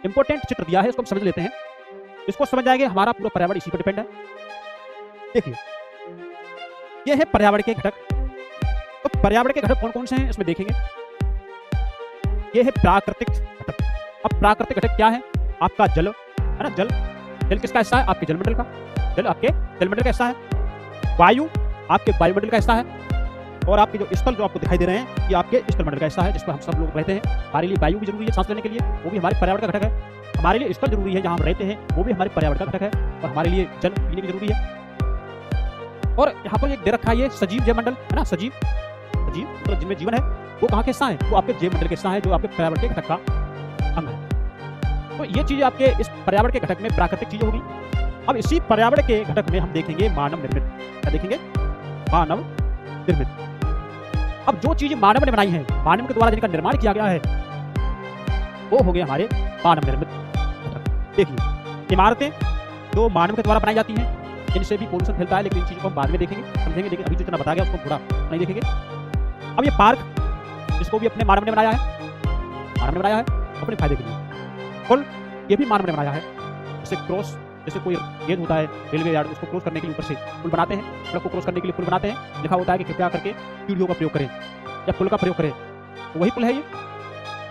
Important चित्र दिया है, इसको हम समझ लेते हैं। इसको समझ जाएंगे, हमारा पूरा पर्यावरण इसी पर डिपेंड है। देखिए, ये है पर्यावरण के घटक। तो पर्यावरण के घटक कौन कौन से हैं इसमें देखेंगे। ये है प्राकृतिक घटक। अब प्राकृतिक घटक क्या है? आपका जल है ना, जल किसका हिस्सा है? आपके जलमंडल का। जल आपके जलमंडल का हिस्सा है। वायु आपके वायुमंडल का हिस्सा है। और आपके जो स्थल जो आपको दिखाई दे रहे हैं, ये आपके स्थलमंडल का हिस्सा है, जिस पर हम सब लोग रहते हैं। हमारे लिए वायु भी जरूरी है सांस लेने के लिए, वो भी हमारे पर्यावरण का घटक है। हमारे लिए स्थल जरूरी है जहाँ हम रहते हैं, वो भी हमारे पर्यावरण का घटक है। और हमारे लिए जल पीने की जरूरी है। और यहाँ पर एक दे रखा है ये सजीव जयमंडल है ना, सजीव मतलब जिनमें जीवन है, वो कहाँ के हिस्सा है? वो आपके जयमंडल के हिस्सा है, जो आपके पर्यावरण के घटक का अंग है। तो ये चीजें आपके इस पर्यावरण के घटक में प्राकृतिक चीजें होगी। अब इसी पर्यावरण के घटक में हम देखेंगे मानव निर्मित। क्या देखेंगे? मानव निर्मित। अब जो चीजें मानव ने बनाई है, मानव के द्वारा जिनका निर्माण किया गया है, वो हो गए हमारे मानव निर्मित घटक। देखिए, इमारतें जो मानव के द्वारा बनाई जाती हैं, इनसे भी पोल्यूशन फैलता है, लेकिन इन चीजों को हम बाद में देखेंगे, समझेंगे। लेकिन अभी जितना बता गया उसको पूरा नहीं देखेंगे। अब ये पार्क, इसको भी अपने मानव ने बनाया है, मानव ने बनाया है अपने फायदे के लिए। पुल, ये भी मानव ने बनाया है। जैसे क्रॉस, जैसे कोई गेट होता है रेलवे यार्ड, उसको क्रॉस करने के लिए ऊपर से पुल बनाते हैं, सड़क को क्रॉस करने के लिए पुल बनाते हैं। लिखा होता है कि कृपया करके सीढ़ियों का प्रयोग करें या पुल का प्रयोग करें। तो वही पुल है ये।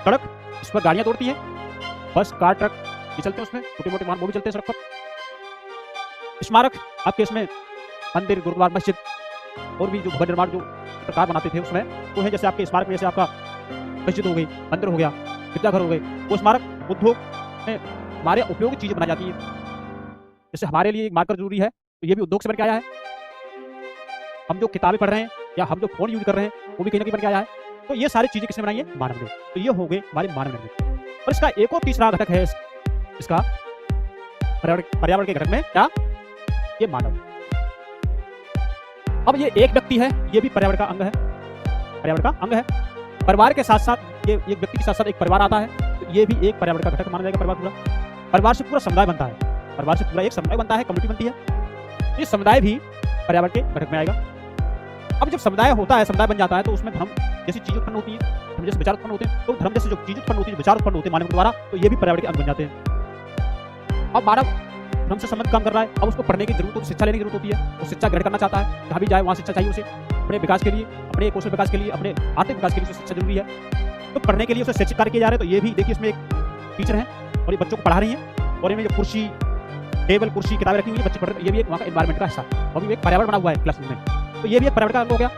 सड़क, इस पर गाड़ियां दौड़ती हैं, बस, कार, ट्रक, ये चलते हैं उसमें, छोटे मोटे वाहन वो भी चलते हैं सड़क पर। स्मारक आपके इसमें मंदिर, गुरुद्वारा, मस्जिद और भी जो भवन निर्माण जो प्रकार बनाते थे उसमें वो है। जैसे आपके स्मारक में, जैसे आपका मस्जिद हो गई, मंदिर हो गया, गिरजाघर हो गए, वो स्मारक उद्योग में हमारे उपयोगी चीजें बनाई जाती है। जैसे हमारे लिए मार्कर जरूरी है, तो ये भी उद्योग से बन के आया है। हम जो किताबें पढ़ रहे हैं या हम जो फोन यूज कर रहे हैं, वो भी कहीं ना कहीं बन के आया है। तो ये सारी चीजें किसने बनाई है? मानव ने। तो ये हो गए हमारे मानव निर्मित। और इसका एक और तीसरा घटक है इसका पर्यावरण के घटक में, क्या? ये मानव। अब ये एक व्यक्ति है, ये भी पर्यावरण का अंग है, पर्यावरण का अंग है। परिवार के साथ साथ ये एक व्यक्ति के साथ साथ एक परिवार आता है, तो ये भी एक पर्यावरण का घटक माना जाएगा। परिवार पूरा, परिवार से पूरा समुदाय बनता है, परिवार से पूरा एक समुदाय बनता है, कम्युनिटी बनती है। ये समुदाय भी पर्यावरण के घटक में आएगा। अब जब समुदाय होता है, समुदाय बन जाता है, तो उसमें धर्म जैसी चीज उत्पन्न होती है, धर्म जैसे विचार उत्पन्न होते हैं। तो धर्म जैसे जो चीज उत्पन्न होती है, विचार उत्पन्न होते हैं मानव के द्वारा, तो ये भी पर्यावरण के अंग बन जाते हैं। अब मानव धर्म से संबंध काम कर रहा है, अब उसको पढ़ने की जरूरत होती है, शिक्षा लेने की जरूरत होती है। वो शिक्षा ग्रहण करना चाहता है, जहाँ भी जाए वहाँ शिक्षा चाहिए उसे, अपने विकास के लिए, अपने कौशल विकास के लिए, अपने आर्थिक विकास के लिए शिक्षा जरूरी है। तो पढ़ने के लिए उसे शैक्षिक कार्य किए जा रहे हैं। तो ये भी देखिए, इसमें एक टीचर है और ये बच्चों को पढ़ा रही है, और इनमें जो कुर्सी, टेबल, कुर्सी, किताबें रखी हुई है, बच्चे पढ़ रहे हैं, ये भी एक वहाँ का एनवायरमेंट का हिस्सा है, और भी एक पर्यावरण बना हुआ है क्लासरूम में। तो ये भी एक पर्यावरण का अंग हो गया।